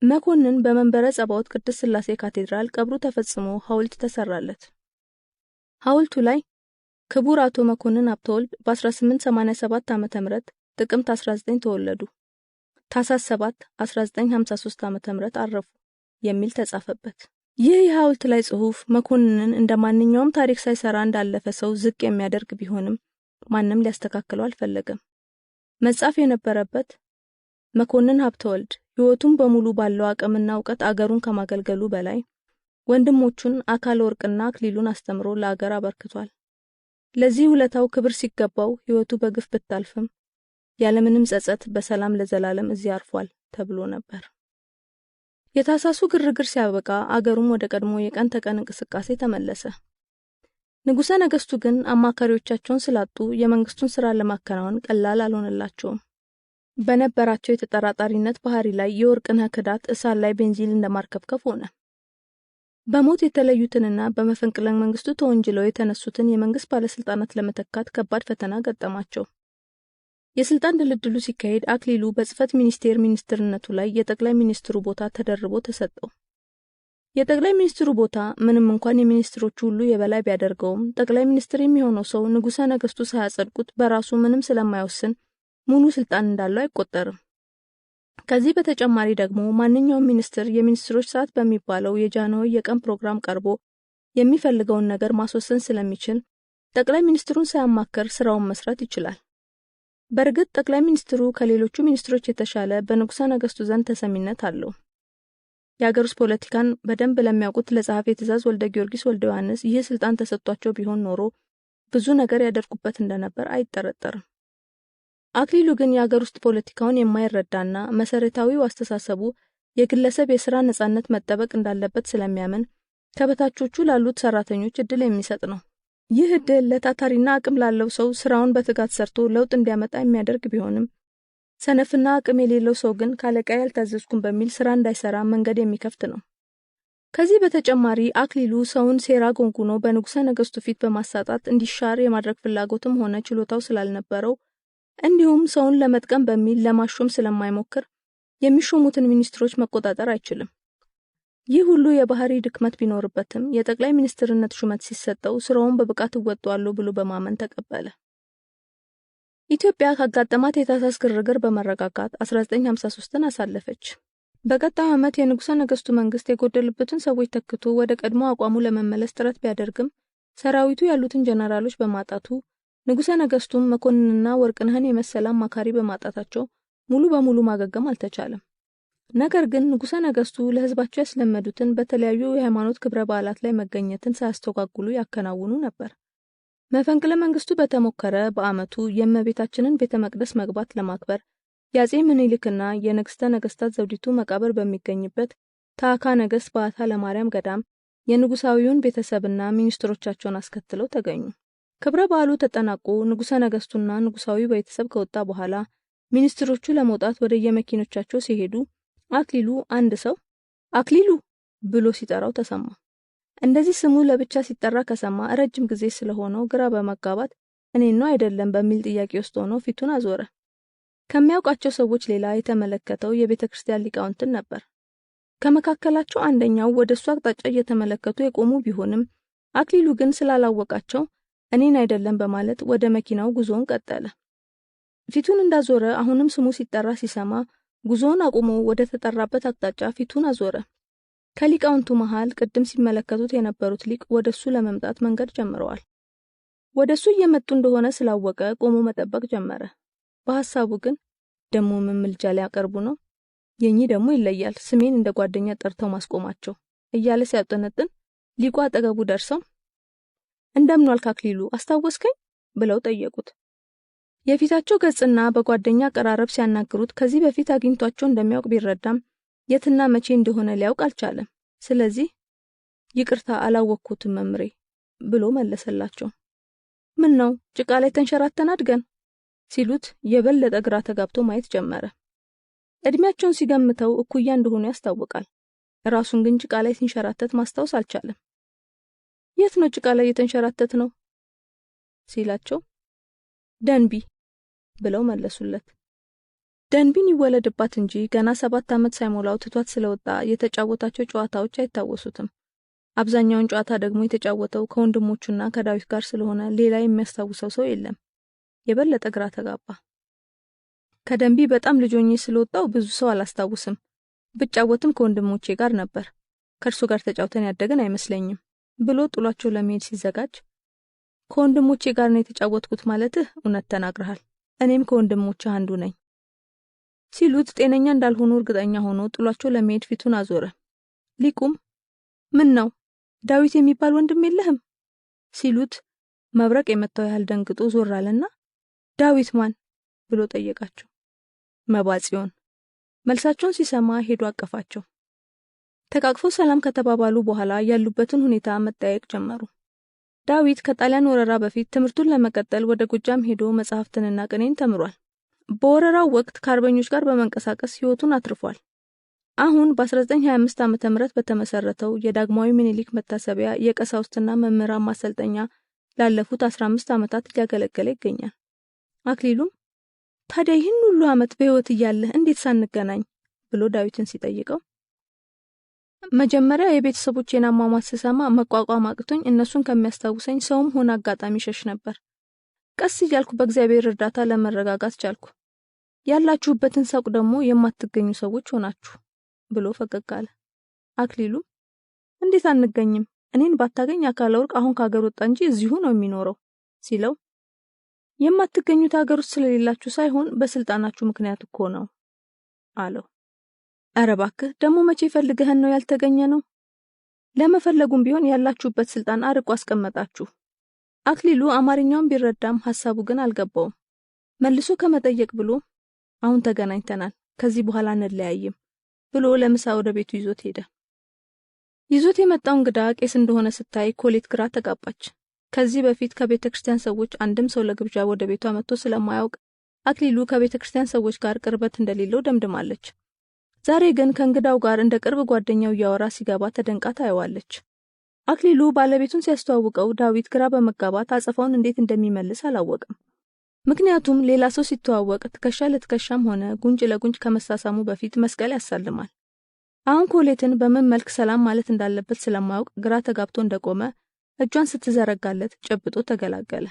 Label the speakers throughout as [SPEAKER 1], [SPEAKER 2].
[SPEAKER 1] መኮንን በመንበረ ጸባዖት ቅድስት ሥላሴ ካቴድራል ቀብሩ ተፈጽሞ ሐውልት ተሰራለት። ሐውልቱ ላይ ክቡር አቶ መኮንን ሀብተወልድ በ1887 ዓ.ም ጥቅምት 19 ተወለዱ፣ ታኅሳስ 7 1953 ዓ.ም አረፉ የሚል ተጻፈበት። ይህ የሐውልት ላይ ጽሑፍ መኮንንን እንደማንኛውም ታሪክ ሳይሰራ እንዳለፈ ሰው ዝቅ የሚያደርግ ቢሆንም ማንም ሊያስተካክለው አልፈለገም። መጻፍ የነበረበት መኮንን ሀብተወልድ ሕይወቱን በሙሉ ባለው አቅምና ዕውቀት አገሩን ከማገልገሉ በላይ ወንድሞቹን አካለ ወርቅና አክሊሉን አስተምሮ ለአገር አበርክቷል። ለዚህ ውለታው ክብር ሲገባው ሕይወቱ በግፍ ብታልፍም ያለምንም ጸጸት በሰላም ለዘላለም እዚህ አርፏል ተብሎ ነበር። የታኅሳሱ ግርግር ሲያበቃ አገሩም ወደ ቀድሞ የቀን ተቀን እንቅስቃሴ ተመለሰ። ንጉሠ ነገሥቱ ግን አማካሪዎቻቸውን ስላጡ የመንግስቱን ሥራ ለማከናወን ቀላል አልሆነላቸውም። በነበራቸው የተጠራጣሪነት ባህሪ ላይ የወርቅነህ ክዳት እሳት ላይ ቤንዚን እንደማርከፍከፍ ሆነ። በሞት የተለዩትንና በመፈንቅለ መንግስቱ ተወንጅለው የተነሱትን የመንግስት ባለስልጣናት ለመተካት ከባድ ፈተና ገጠማቸው። የስልጣን ድልድሉ ሲካሄድ አክሊሉ በጽህፈት ሚኒስቴር ሚኒስትርነቱ ላይ የጠቅላይ ሚኒስትሩ ቦታ ተደርቦ ተሰጠው። የጠቅላይ ሚኒስትሩ ቦታ ምንም እንኳን የሚኒስትሮቹ ሁሉ የበላይ ቢያደርገውም ጠቅላይ ሚኒስትር የሚሆነው ሰው ንጉሠ ነገሥቱ ሳያጸድቁት በራሱ ምንም ስለማይወስን ሙሉ ስልጣን እንዳለው አይቆጠርም። ከዚህ በተጨማሪ ደግሞ ማንኛውም ሚኒስትር የሚኒስትሮች ሰዓት በሚባለው የጃንሆይ የቀን ፕሮግራም ቀርቦ የሚፈልገውን ነገር ማስወሰን ስለሚችል ጠቅላይ ሚኒስትሩን ሳያማከር ስራውን መስራት ይችላል። በእርግጥ ጠቅላይ ሚኒስትሩ ከሌሎቹ ሚኒስትሮች የተሻለ በንጉሠ ነገሥቱ ዘንድ ተሰሚነት አለው። የአገር ውስጥ ፖለቲካን በደንብ ለሚያውቁት ለጸሐፌ ትእዛዝ ወልደ ጊዮርጊስ ወልደ ዮሐንስ ይህ ስልጣን ተሰጥቷቸው ቢሆን ኖሮ ብዙ ነገር ያደርጉበት እንደነበር አይጠረጠርም። አክሊሉ ግን የአገር ውስጥ ፖለቲካውን የማይረዳና መሰረታዊው አስተሳሰቡ የግለሰብ የሥራ ነጻነት መጠበቅ እንዳለበት ስለሚያምን ከበታቾቹ ላሉት ሰራተኞች እድል የሚሰጥ ነው። ይህ እድል ለታታሪና አቅም ላለው ሰው ስራውን በትጋት ሰርቶ ለውጥ እንዲያመጣ የሚያደርግ ቢሆንም ሰነፍና አቅም የሌለው ሰው ግን ካለቃዬ ያልታዘዝኩም በሚል ስራ እንዳይሰራ መንገድ የሚከፍት ነው። ከዚህ በተጨማሪ አክሊሉ ሰውን ሴራ ጎንጉኖ በንጉሠ ነገሥቱ ፊት በማሳጣት እንዲሻር የማድረግ ፍላጎትም ሆነ ችሎታው ስላልነበረው እንዲሁም ሰውን ለመጥቀም በሚል ለማሾም ስለማይሞክር የሚሾሙትን ሚኒስትሮች መቆጣጠር አይችልም። ይህ ሁሉ የባህሪ ድክመት ቢኖርበትም የጠቅላይ ሚኒስትርነት ሹመት ሲሰጠው ስራውን በብቃት እወጣዋለሁ ብሎ በማመን ተቀበለ። ኢትዮጵያ ካጋጠማት የታኅሳስ ግርግር በመረጋጋት 1953ን አሳለፈች። በቀጣዩ ዓመት የንጉሠ ነገሥቱ መንግስት የጎደሉበትን ሰዎች ተክቶ ወደ ቀድሞ አቋሙ ለመመለስ ጥረት ቢያደርግም ሰራዊቱ ያሉትን ጀነራሎች በማጣቱ ንጉሠ ነገሥቱም መኮንንና ወርቅነህን የመሰለ አማካሪ በማጣታቸው ሙሉ በሙሉ ማገገም አልተቻለም። ነገር ግን ንጉሠ ነገሥቱ ለህዝባቸው ያስለመዱትን በተለያዩ የሃይማኖት ክብረ በዓላት ላይ መገኘትን ሳያስተጓጉሉ ያከናውኑ ነበር። መፈንቅለ መንግስቱ በተሞከረ በዓመቱ የእመቤታችንን ቤተ መቅደስ መግባት ለማክበር የአጼ ምኒልክና የንግሥተ ነገሥታት ዘውዲቱ መቃብር በሚገኝበት ታዕካ ነገሥት በዓታ ለማርያም ገዳም የንጉሳዊውን ቤተሰብና ሚኒስትሮቻቸውን አስከትለው ተገኙ። ክብረ በዓሉ ተጠናቆ ንጉሠ ነገሥቱና ንጉሳዊ ቤተሰብ ከወጣ በኋላ ሚኒስትሮቹ ለመውጣት ወደ የመኪኖቻቸው ሲሄዱ አክሊሉ አንድ ሰው አክሊሉ ብሎ ሲጠራው ተሰማ። እንደዚህ ስሙ ለብቻ ሲጠራ ከሰማ ረጅም ጊዜ ስለሆነው ግራ በመጋባት እኔን ነው አይደለም በሚል ጥያቄ ውስጥ ሆኖ ፊቱን አዞረ። ከሚያውቃቸው ሰዎች ሌላ የተመለከተው የቤተ ክርስቲያን ሊቃውንትን ነበር። ከመካከላቸው አንደኛው ወደሱ አቅጣጫ እየተመለከቱ የቆሙ ቢሆንም አክሊሉ ግን ስላላወቃቸው እኔን አይደለም በማለት ወደ መኪናው ጉዞውን ቀጠለ። ፊቱን እንዳዞረ አሁንም ስሙ ሲጠራ ሲሰማ ጉዞውን አቁሞ ወደ ተጠራበት አቅጣጫ ፊቱን አዞረ። ከሊቃውንቱ መሃል ቅድም ሲመለከቱት የነበሩት ሊቅ ወደሱ ለመምጣት መንገድ ጀምረዋል። ወደሱ እየመጡ እንደሆነ ስላወቀ ቆሞ መጠበቅ ጀመረ። በሐሳቡ ግን ደሞ ምን ምልጃ ሊያቀርቡ ነው? የኚህ ደሞ ይለያል፣ ስሜን እንደ ጓደኛ ጠርተው ማስቆማቸው እያለ ሲያጠነጥን ሊቁ አጠገቡ ደርሰው እንደምን ዋልክ አክሊሉ አስታወስከኝ ብለው ጠየቁት። የፊታቸው ገጽና በጓደኛ አቀራረብ ሲያናግሩት ከዚህ በፊት አግኝቷቸው እንደሚያውቅ ቢረዳም የትና መቼ እንደሆነ ሊያውቅ አልቻለም። ስለዚህ ይቅርታ አላወቅኩትም መምሬ ብሎ መለሰላቸው። ምን ነው ጭቃ ላይ ተንሸራተን አድገን ሲሉት የበለጠ ግራ ተጋብቶ ማየት ጀመረ። እድሜያቸውን ሲገምተው እኩያ እንደሆኑ ያስታውቃል። ራሱን ግን ጭቃ ላይ ሲንሸራተት ማስታወስ አልቻለም። የት ነው ጭቃ ላይ የተንሸራተት ነው ሲላቸው ደንቢ ብለው መለሱለት። ደንቢን ይወለድባት እንጂ ገና 7 ዓመት ሳይሞላው ትቷት ስለወጣ የተጫወታቸው ጨዋታዎች አይታወሱትም። አብዛኛውን ጨዋታ ደግሞ የተጫወተው ከወንድሞቹና ከዳዊት ጋር ስለሆነ ሌላ የሚያስታውሰው ሰው የለም። የበለጠ ግራ ተጋባ። ከደንቢ በጣም ልጅ ሆኜ ስለወጣው ብዙ ሰው አላስታውስም። ብጫወትም ከወንድሞቼ ጋር ነበር። ከእርሱ ጋር ተጫውተን ያደገን አይመስለኝም ብሎ ጥሏቸው ለመሄድ ሲዘጋጅ ከወንድሞቼ ጋር ነው የተጫወትኩት ማለትህ እውነት ተናግረሃል። እኔም ከወንድሞቼ አንዱ ነኝ ሲሉት ጤነኛ እንዳልሆኑ እርግጠኛ ሆኖ ጥሏቸው ለመሄድ ፊቱን አዞረ። ሊቁም ምን ነው ዳዊት የሚባል ወንድም የለህም ሲሉት መብረቅ የመታው ያህል ደንግጦ ዞር አለና ዳዊት ማን ብሎ ጠየቃቸው። መባጽዮን። መልሳቸውን ሲሰማ ሄዶ አቀፋቸው። ተቃቅፎ ሰላም ከተባባሉ በኋላ ያሉበትን ሁኔታ መጠያየቅ ጀመሩ። ዳዊት ከጣሊያን ወረራ በፊት ትምህርቱን ለመቀጠል ወደ ጎጃም ሄዶ መጽሐፍትንና ቅኔን ተምሯል። በወረራው ወቅት ከአርበኞች ጋር በመንቀሳቀስ ሕይወቱን አትርፏል። አሁን በ1925 ዓመተ ምህረት በተመሰረተው የዳግማዊ ምኒልክ መታሰቢያ የቀሳውስትና መምህራን ማሰልጠኛ ላለፉት 15 ዓመታት እያገለገለ ይገኛል። አክሊሉም ታዲያ ይህን ሁሉ ዓመት በሕይወት እያለህ እንዴት ሳንገናኝ ብሎ ዳዊትን ሲጠይቀው መጀመሪያ የቤተሰቦቼን አሟሟት ስሰማ መቋቋም አቅቶኝ እነሱን ከሚያስታውሰኝ ሰውም ሆነ አጋጣሚ ሸሽ ነበር። ቀስ እያልኩ በእግዚአብሔር እርዳታ ለመረጋጋት ቻልኩ። ያላችሁበትን ሳውቅ ደግሞ የማትገኙ ሰዎች ሆናችሁ ብሎ ፈገግ አለ። አክሊሉም እንዴት አንገኝም? እኔን ባታገኝ አካለ ወርቅ አሁን ከሀገር ወጣ እንጂ እዚሁ ነው የሚኖረው ሲለው የማትገኙት ሀገር ውስጥ ስለሌላችሁ ሳይሆን በስልጣናችሁ ምክንያት እኮ ነው አለው። ኧረ እባክህ ደግሞ መቼ ፈልገህን ነው ያልተገኘ ነው? ለመፈለጉም ቢሆን ያላችሁበት ስልጣን አርቆ አስቀመጣችሁ። አክሊሉ አማርኛውን ቢረዳም ሐሳቡ ግን አልገባውም። መልሶ ከመጠየቅ ብሎ አሁን ተገናኝተናል፣ ከዚህ በኋላ እንለያይም ብሎ ለምሳ ወደ ቤቱ ይዞት ሄደ። ይዞት የመጣው እንግዳ ቄስ እንደሆነ ስታይ ኮሌት ግራ ተጋባች። ከዚህ በፊት ከቤተክርስቲያን ሰዎች አንድም ሰው ለግብዣ ወደ ቤቷ መጥቶ ስለማያውቅ አክሊሉ ከቤተክርስቲያን ሰዎች ጋር ቅርበት እንደሌለው ደምድማለች። ዛሬ ግን ከእንግዳው ጋር እንደ ቅርብ ጓደኛው ያወራ ሲገባ ተደንቃ ታየዋለች። አክሊሉ ባለቤቱን ሲያስተዋውቀው ዳዊት ግራ በመጋባት አጸፋውን እንዴት እንደሚመልስ አላወቀም። ምክንያቱም ሌላ ሰው ሲተዋወቅ ትከሻ ለትከሻም ሆነ ጉንጭ ለጉንጭ ከመሳሳሙ በፊት መስቀል ያሳልማል። አሁን ኮሌትን በምን መልክ ሰላም ማለት እንዳለበት ስለማያውቅ ግራ ተጋብቶ እንደቆመ እጇን ስትዘረጋለት ጨብጦ ተገላገለ።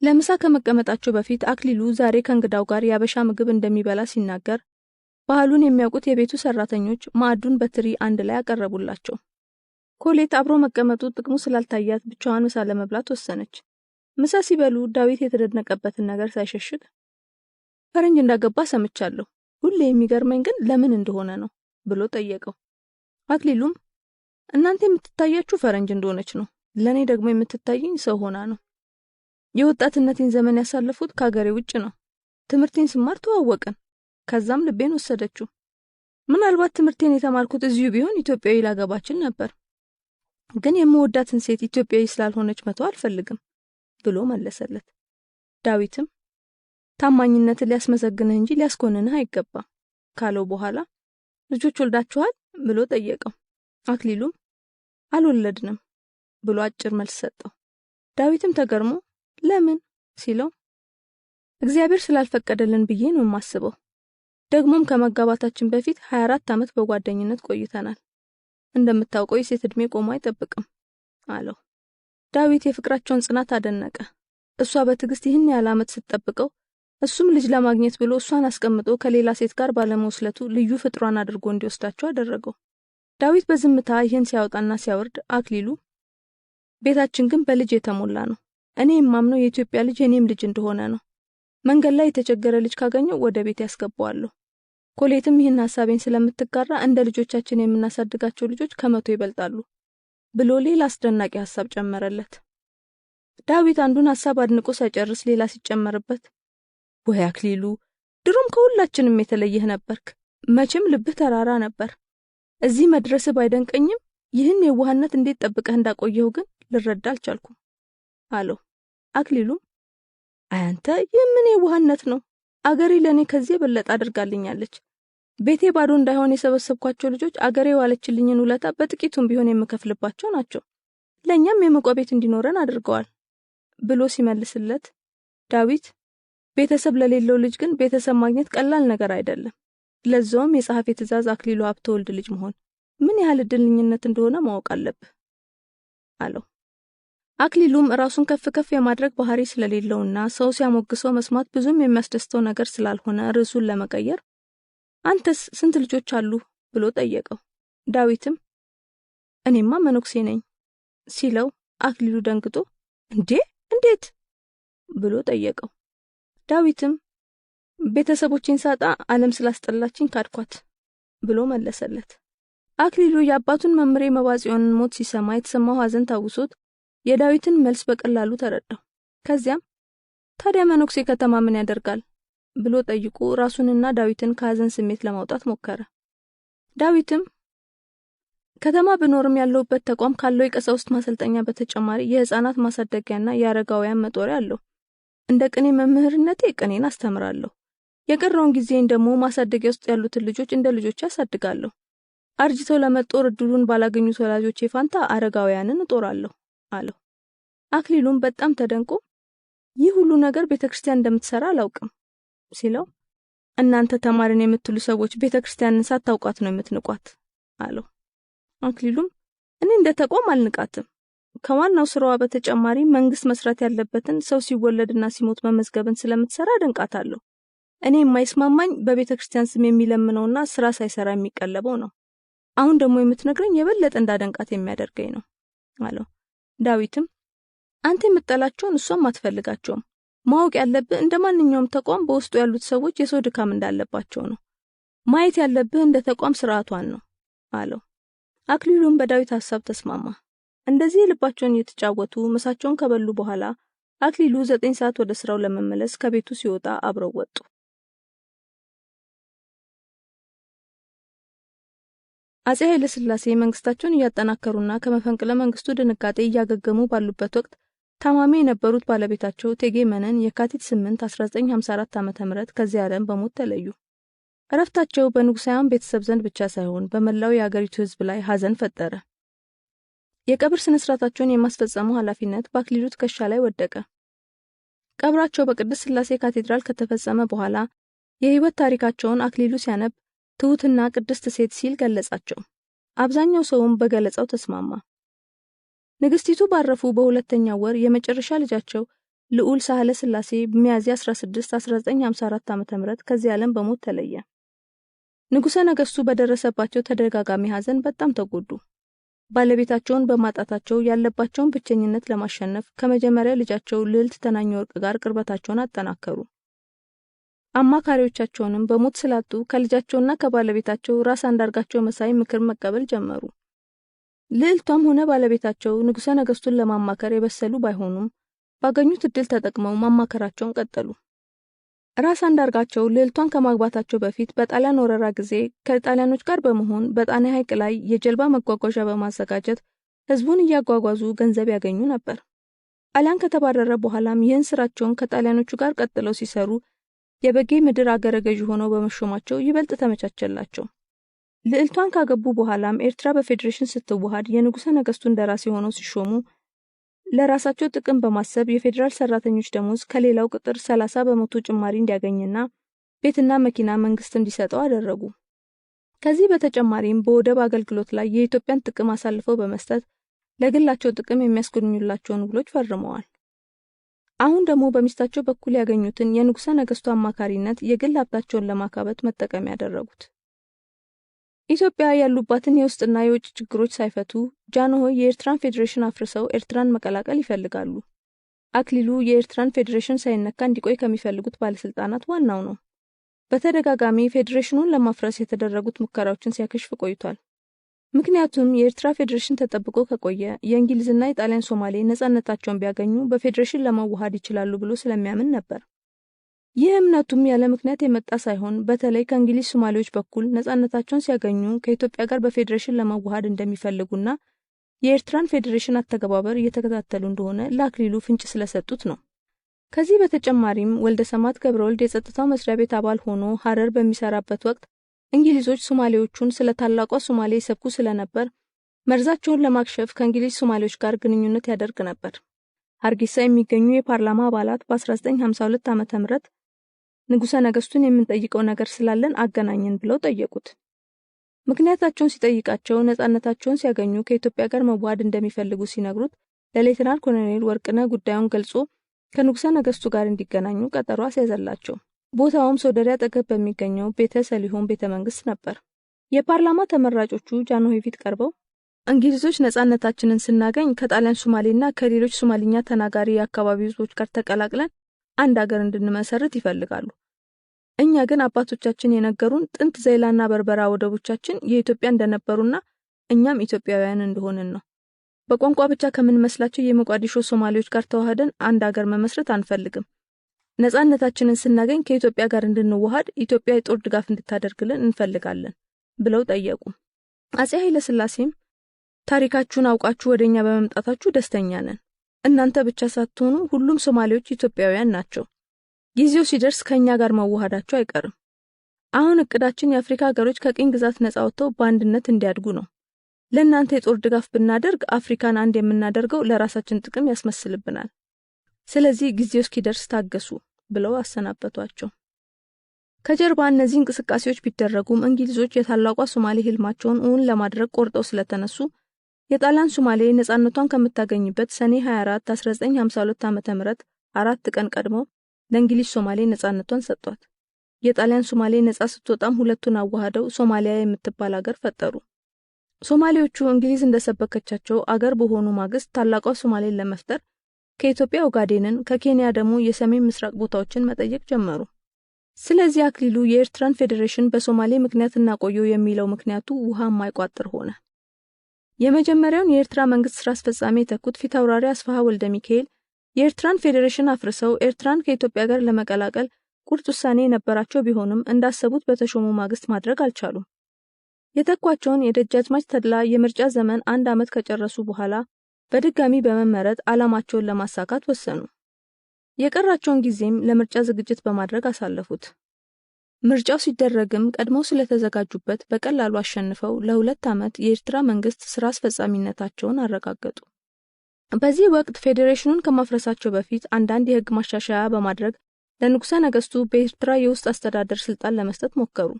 [SPEAKER 1] ለምሳ ከመቀመጣቸው በፊት አክሊሉ ዛሬ ከእንግዳው ጋር ያበሻ ምግብ እንደሚበላ ሲናገር ባህሉን የሚያውቁት የቤቱ ሰራተኞች ማዕዱን በትሪ አንድ ላይ አቀረቡላቸው። ኮሌት አብሮ መቀመጡ ጥቅሙ ስላልታያት ብቻዋን ምሳ ለመብላት ወሰነች። ምሳ ሲበሉ ዳዊት የተደነቀበትን ነገር ሳይሸሽግ ፈረንጅ እንዳገባ ሰምቻለሁ፣ ሁሌ የሚገርመኝ ግን ለምን እንደሆነ ነው ብሎ ጠየቀው። አክሊሉም እናንተ የምትታያችሁ ፈረንጅ እንደሆነች ነው፣ ለኔ ደግሞ የምትታየኝ ሰው ሆና ነው። የወጣትነቴን ዘመን ያሳለፉት ከሀገሬ ውጭ ነው። ትምህርቴን ስማር ተዋወቅን፣ ከዛም ልቤን ወሰደችው። ምናልባት ትምህርቴን የተማርኩት እዚሁ ቢሆን ኢትዮጵያዊ ላገባችል ነበር፣ ግን የምወዳትን ሴት ኢትዮጵያዊ ስላልሆነች መተው አልፈልግም ብሎ መለሰለት። ዳዊትም ታማኝነትን ሊያስመሰግንህ እንጂ ሊያስኮንንህ አይገባም ካለው በኋላ ልጆች ወልዳችኋል ብሎ ጠየቀው። አክሊሉም አልወለድንም ብሎ አጭር መልስ ሰጠው። ዳዊትም ተገርሞ ለምን ሲለው እግዚአብሔር ስላልፈቀደልን ብዬ ነው የማስበው። ደግሞም ከመጋባታችን በፊት 24 ዓመት በጓደኝነት ቆይተናል። እንደምታውቀው የሴት እድሜ ቆሞ አይጠብቅም አለው። ዳዊት የፍቅራቸውን ጽናት አደነቀ። እሷ በትዕግስት ይህን ያህል ዓመት ስትጠብቀው እሱም ልጅ ለማግኘት ብሎ እሷን አስቀምጦ ከሌላ ሴት ጋር ባለመውስለቱ ልዩ ፍጥሯን አድርጎ እንዲወስዳቸው አደረገው። ዳዊት በዝምታ ይህን ሲያወጣና ሲያወርድ አክሊሉ ቤታችን ግን በልጅ የተሞላ ነው። እኔ የማምነው የኢትዮጵያ ልጅ የኔም ልጅ እንደሆነ ነው። መንገድ ላይ የተቸገረ ልጅ ካገኘው ወደ ቤት ያስገባዋለሁ። ኮሌትም ይህን ሐሳቤን ስለምትጋራ እንደ ልጆቻችን የምናሳድጋቸው ልጆች ከመቶ ይበልጣሉ ብሎ ሌላ አስደናቂ ሐሳብ ጨመረለት። ዳዊት አንዱን ሐሳብ አድንቆ ሳይጨርስ ሌላ ሲጨመርበት ወይ አክሊሉ ድሮም ከሁላችንም የተለየህ ነበርክ። መቼም ልብህ ተራራ ነበር። እዚህ መድረስ ባይደንቀኝም ይህን የዋህነት እንዴት ጠብቀህ እንዳቆየው ግን ልረዳ አልቻልኩም አለው። አክሊሉም አንተ የምን የዋህነት ነው? አገሬ ለኔ ከዚህ በለጥ አድርጋልኛለች። ቤቴ ባዶ እንዳይሆን የሰበሰብኳቸው ልጆች አገሬ ዋለችልኝን ውለታ በጥቂቱም ቢሆን የምከፍልባቸው ናቸው። ለኛም የመቆያ ቤት እንዲኖረን አድርገዋል ብሎ ሲመልስለት ዳዊት ቤተሰብ ለሌለው ልጅ ግን ቤተሰብ ማግኘት ቀላል ነገር አይደለም። ለዛውም የጸሐፊ ትእዛዝ አክሊሉ ሀብተወልድ ልጅ መሆን ምን ያህል እድልኝነት እንደሆነ ማወቅ አለብህ አለው። አክሊሉም ራሱን ከፍ የማድረግ ባህሪ ስለሌለውና ሰው ሲያሞግሰው መስማት ብዙም የሚያስደስተው ነገር ስላልሆነ ርዕሱን ለመቀየር አንተስ ስንት ልጆች አሉ ብሎ ጠየቀው። ዳዊትም እኔማ መነኩሴ ነኝ ሲለው አክሊሉ ደንግጦ እንዴት ብሎ ጠየቀው። ዳዊትም ቤተሰቦቼን ሳጣ ዓለም ስላስጠላችኝ ካድኳት ብሎ መለሰለት። አክሊሉ የአባቱን መምሬ መባጽዮንን ሞት ሲሰማ የተሰማው ሐዘን ታውሶት የዳዊትን መልስ በቀላሉ ተረዳው። ከዚያም ታዲያ መነኩሴ ከተማ ምን ያደርጋል ብሎ ጠይቆ ራሱንና ዳዊትን ከሐዘን ስሜት ለማውጣት ሞከረ። ዳዊትም ከተማ ብኖርም ያለውበት ተቋም ካለው የቀሳውስት ማሰልጠኛ በተጨማሪ የህፃናት ማሳደጊያና የአረጋውያን መጦሪያ አለው። እንደ ቅኔ መምህርነቴ ቅኔን አስተምራለሁ። የቀረውን ጊዜን ደግሞ ማሳደጊያ ውስጥ ያሉትን ልጆች እንደ ልጆች ያሳድጋለሁ። አርጅተው ለመጦር እድሉን ባላገኙት ወላጆቼ ፋንታ አረጋውያንን እጦራለሁ አለው። አክሊሉም በጣም ተደንቆ ይህ ሁሉ ነገር ቤተክርስቲያን እንደምትሰራ አላውቅም ሲለው እናንተ ተማሪን የምትሉ ሰዎች ቤተክርስቲያንን ሳታውቋት ነው የምትንቋት አለው። አክሊሉም እኔ እንደ ተቋም አልንቃትም። ከዋናው ስራዋ በተጨማሪ መንግስት መስራት ያለበትን ሰው ሲወለድና ሲሞት መመዝገብን ስለምትሰራ ደንቃታለሁ። እኔ የማይስማማኝ በቤተክርስቲያን ስም የሚለምነውና ስራ ሳይሰራ የሚቀለበው ነው። አሁን ደግሞ የምትነግረኝ የበለጠ እንዳደንቃት የሚያደርገኝ ነው አለው። ዳዊትም አንተ የምትጠላቸውን እሷም አትፈልጋቸውም። ማወቅ ያለብህ እንደማንኛውም ተቋም በውስጡ ያሉት ሰዎች የሰው ድካም እንዳለባቸው ነው። ማየት ያለብህ እንደ ተቋም ስርዓቷን ነው አለው። አክሊሉም በዳዊት ሐሳብ ተስማማ። እንደዚህ ልባቸውን እየተጫወቱ ምሳቸውን ከበሉ በኋላ አክሊሉ 9 ሰዓት ወደ ስራው ለመመለስ ከቤቱ ሲወጣ አብረው ወጡ። አፄ ኃይለ ሥላሴ መንግስታቸውን እያጠናከሩና ከመፈንቅለ መንግስቱ ድንጋጤ እያገገሙ ባሉበት ወቅት ታማሚ የነበሩት ባለቤታቸው እቴጌ መነን የካቲት 8 1954 ዓ.ም ከዚህ ዓለም በሞት ተለዩ። እረፍታቸው በንጉሳውያን ቤተሰብ ዘንድ ብቻ ሳይሆን በመላው የአገሪቱ ህዝብ ላይ ሐዘን ፈጠረ። የቀብር ስነ ስርዓታቸውን የማስፈጸሙ ኃላፊነት በአክሊሉ ትከሻ ላይ ወደቀ። ቀብራቸው በቅድስት ሥላሴ ካቴድራል ከተፈጸመ በኋላ የህይወት ታሪካቸውን አክሊሉ ሲያነብ ትሁትና ቅድስት ሴት ሲል ገለጻቸው። አብዛኛው ሰውም በገለጻው ተስማማ። ንግስቲቱ ባረፉ በሁለተኛው ወር የመጨረሻ ልጃቸው ልዑል ሳህለ ሥላሴ ሚያዝያ 16 1954 ዓ.ም ከዚህ ዓለም በሞት ተለየ። ንጉሠ ነገሥቱ በደረሰባቸው ተደጋጋሚ ሐዘን በጣም ተጎዱ። ባለቤታቸውን በማጣታቸው ያለባቸውን ብቸኝነት ለማሸነፍ ከመጀመሪያ ልጃቸው ልዕልት ተናኘ ወርቅ ጋር ቅርበታቸውን አጠናከሩ። አማካሪዎቻቸውንም በሞት ስላጡ ከልጃቸውና ከባለቤታቸው ራስ አንዳርጋቸው መሳይ ምክር መቀበል ጀመሩ። ልዕልቷም ሆነ ባለቤታቸው ንጉሠ ነገሥቱን ለማማከር የበሰሉ ባይሆኑም ባገኙት እድል ተጠቅመው ማማከራቸውን ቀጠሉ። ራስ አንዳርጋቸው ልዕልቷን ከማግባታቸው በፊት በጣሊያን ወረራ ጊዜ ከጣሊያኖች ጋር በመሆን በጣና ሐይቅ ላይ የጀልባ መጓጓዣ በማዘጋጀት ህዝቡን እያጓጓዙ ገንዘብ ያገኙ ነበር። ጣሊያን ከተባረረ በኋላም ይህን ስራቸውን ከጣሊያኖቹ ጋር ቀጥለው ሲሰሩ የበጌ ምድር አገረ ገዥ ሆነው በመሾማቸው ይበልጥ ተመቻቸላቸው። ልዕልቷን ካገቡ በኋላም ኤርትራ በፌዴሬሽን ስትዋሃድ የንጉሠ ነገሥቱን ደራሲ ሆነው ሲሾሙ ለራሳቸው ጥቅም በማሰብ የፌዴራል ሰራተኞች ደሞዝ ከሌላው ቁጥር 30% ጭማሪ እንዲያገኝና ቤትና መኪና መንግስት እንዲሰጠው አደረጉ። ከዚህ በተጨማሪም በወደብ አገልግሎት ላይ የኢትዮጵያን ጥቅም አሳልፈው በመስጠት ለግላቸው ጥቅም የሚያስገኙላቸውን ውሎች ፈርመዋል። አሁን ደግሞ በሚስታቸው በኩል ያገኙትን የንጉሠ ነገሥቱ አማካሪነት የግል ሀብታቸውን ለማካበት መጠቀም ያደረጉት። ኢትዮጵያ ያሉባትን የውስጥና የውጭ ችግሮች ሳይፈቱ ጃንሆይ የኤርትራን ፌዴሬሽን አፍርሰው ኤርትራን መቀላቀል ይፈልጋሉ። አክሊሉ የኤርትራን ፌዴሬሽን ሳይነካ እንዲቆይ ከሚፈልጉት ባለስልጣናት ዋናው ነው። በተደጋጋሚ ፌዴሬሽኑን ለማፍረስ የተደረጉት ሙከራዎችን ሲያከሽፍ ቆይቷል። ምክንያቱም የኤርትራ ፌዴሬሽን ተጠብቆ ከቆየ የእንግሊዝና የጣሊያን ሶማሌ ነፃነታቸውን ቢያገኙ በፌዴሬሽን ለመዋሃድ ይችላሉ ብሎ ስለሚያምን ነበር። ይህ እምነቱም ያለ ምክንያት የመጣ ሳይሆን በተለይ ከእንግሊዝ ሶማሌዎች በኩል ነፃነታቸውን ሲያገኙ ከኢትዮጵያ ጋር በፌዴሬሽን ለመዋሃድ እንደሚፈልጉና የኤርትራን ፌዴሬሽን አተገባበር እየተከታተሉ እንደሆነ ለአክሊሉ ፍንጭ ስለሰጡት ነው። ከዚህ በተጨማሪም ወልደ ሰማት ገብረወልድ የጸጥታው መስሪያ ቤት አባል ሆኖ ሐረር በሚሰራበት ወቅት እንግሊዞች ሶማሌዎቹን ስለ ታላቋ ሶማሌ ይሰብኩ ስለነበር መርዛቸውን ለማክሸፍ ከእንግሊዝ ሶማሌዎች ጋር ግንኙነት ያደርግ ነበር። ሀርጌሳ የሚገኙ የፓርላማ አባላት በ1952 ዓ.ም ንጉሠ ነገሥቱን የምንጠይቀው ነገር ስላለን አገናኘን ብለው ጠየቁት። ምክንያታቸውን ሲጠይቃቸው ነፃነታቸውን ሲያገኙ ከኢትዮጵያ ጋር መዋሃድ እንደሚፈልጉ ሲነግሩት ለሌተናል ኮሎኔል ወርቅነህ ጉዳዩን ገልጾ ከንጉሠ ነገሥቱ ጋር እንዲገናኙ ቀጠሮ አስያዘላቸው። ቦታውም ሶደሬ አጠገብ በሚገኘው ቤተ ሰሊሆም ቤተ መንግስት ነበር። የፓርላማ ተመራጮቹ ጃንሆይ ፊት ቀርበው እንግሊዞች ነፃነታችንን ስናገኝ ከጣሊያን ሶማሌና ከሌሎች ሶማሊኛ ተናጋሪ የአካባቢው ህዝቦች ጋር ተቀላቅለን አንድ ሀገር እንድንመሰርት ይፈልጋሉ። እኛ ግን አባቶቻችን የነገሩን ጥንት ዘይላና በርበራ ወደቦቻችን የኢትዮጵያ እንደነበሩና እኛም ኢትዮጵያውያን እንደሆንን ነው። በቋንቋ ብቻ ከምንመስላቸው የሞቃዲሾ ሶማሌዎች ጋር ተዋህደን አንድ ሀገር መመስረት አንፈልግም። ነፃነታችንን ስናገኝ ከኢትዮጵያ ጋር እንድንዋሃድ ኢትዮጵያ የጦር ድጋፍ እንድታደርግልን እንፈልጋለን ብለው ጠየቁ። አፄ ኃይለ ሥላሴም ታሪካችሁን አውቃችሁ ወደኛ በመምጣታችሁ ደስተኛ ነን። እናንተ ብቻ ሳትሆኑ ሁሉም ሶማሌዎች ኢትዮጵያውያን ናቸው። ጊዜው ሲደርስ ከኛ ጋር መዋሃዳቸው አይቀርም። አሁን እቅዳችን የአፍሪካ ሀገሮች ከቅኝ ግዛት ነፃ ወጥተው በአንድነት እንዲያድጉ ነው። ለእናንተ የጦር ድጋፍ ብናደርግ አፍሪካን አንድ የምናደርገው ለራሳችን ጥቅም ያስመስልብናል። ስለዚህ ጊዜው እስኪደርስ ታገሱ ብለው አሰናበቷቸው። ከጀርባ እነዚህ እንቅስቃሴዎች ቢደረጉም እንግሊዞች የታላቋ ሶማሌ ህልማቸውን እውን ለማድረግ ቆርጠው ስለተነሱ የጣሊያን ሶማሌ ነፃነቷን ከምታገኝበት ሰኔ 24 1952 ዓ.ም 4 ቀን ቀድሞ ለእንግሊዝ ሶማሌ ነፃነቷን ሰጧት። የጣሊያን ሶማሌ ነፃ ስትወጣም ሁለቱን አዋሃደው ሶማሊያ የምትባል ሀገር ፈጠሩ። ሶማሌዎቹ እንግሊዝ እንደሰበከቻቸው አገር በሆኑ ማግስት ታላቋ ሶማሌን ለመፍጠር ከኢትዮጵያ ኦጋዴንን ከኬንያ ደግሞ የሰሜን ምስራቅ ቦታዎችን መጠየቅ ጀመሩ። ስለዚህ አክሊሉ የኤርትራን ፌዴሬሽን በሶማሌ ምክንያት እናቆየው የሚለው ምክንያቱ ውሃ የማይቋጥር ሆነ። የመጀመሪያውን የኤርትራ መንግስት ስራ አስፈጻሚ የተኩት ፊታውራሪ አስፋሃ ወልደ ሚካኤል የኤርትራን ፌዴሬሽን አፍርሰው ኤርትራን ከኢትዮጵያ ጋር ለመቀላቀል ቁርጥ ውሳኔ የነበራቸው ቢሆንም እንዳሰቡት በተሾሙ ማግስት ማድረግ አልቻሉም። የተኳቸውን የደጃዝማች ተድላ የምርጫ ዘመን 1 ዓመት ከጨረሱ በኋላ በድጋሚ በመመረጥ ዓላማቸውን ለማሳካት ወሰኑ። የቀራቸውን ጊዜም ለምርጫ ዝግጅት በማድረግ አሳለፉት። ምርጫው ሲደረግም ቀድሞው ስለተዘጋጁበት በቀላሉ አሸንፈው ለ2 ዓመት የኤርትራ መንግስት ስራ አስፈጻሚነታቸውን አረጋገጡ። በዚህ ወቅት ፌዴሬሽኑን ከማፍረሳቸው በፊት አንዳንድ የህግ ማሻሻያ በማድረግ ለንጉሠ ነገሥቱ በኤርትራ የውስጥ አስተዳደር ስልጣን ለመስጠት ሞከሩ።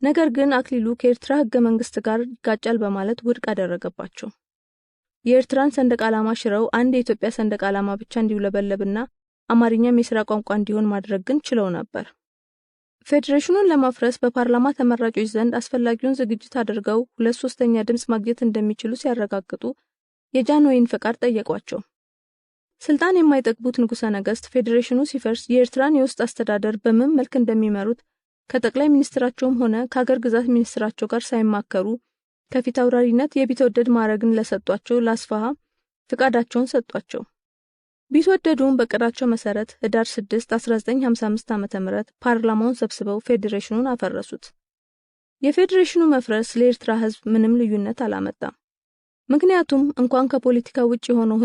[SPEAKER 1] ነገር ግን አክሊሉ ከኤርትራ ህገ መንግስት ጋር ይጋጫል በማለት ውድቅ አደረገባቸው። የኤርትራን ሰንደቅ ዓላማ ሽረው አንድ የኢትዮጵያ ሰንደቅ ዓላማ ብቻ እንዲውለበለብና አማርኛም የሥራ ቋንቋ እንዲሆን ማድረግ ግን ችለው ነበር። ፌዴሬሽኑን ለማፍረስ በፓርላማ ተመራጮች ዘንድ አስፈላጊውን ዝግጅት አድርገው 2/3 ድምጽ ማግኘት እንደሚችሉ ሲያረጋግጡ የጃንሆይን ፈቃድ ጠየቋቸው። ስልጣን የማይጠግቡት ንጉሠ ነገሥት ፌዴሬሽኑ ሲፈርስ የኤርትራን የውስጥ አስተዳደር በምን መልክ እንደሚመሩት ከጠቅላይ ሚኒስትራቸውም ሆነ ከሀገር ግዛት ሚኒስትራቸው ጋር ሳይማከሩ ከፊታውራሪነት የቢትወደድ ማዕረግን ለሰጧቸው ለአስፋሃ ፍቃዳቸውን ሰጧቸው። ቢትወደዱም በቅዳቸው መሰረት ህዳር 6 1955 ዓ.ም ፓርላማውን ሰብስበው ፌዴሬሽኑን አፈረሱት። የፌዴሬሽኑ መፍረስ ለኤርትራ ህዝብ ምንም ልዩነት አላመጣም። ምክንያቱም እንኳን ከፖለቲካ ውጭ የሆነው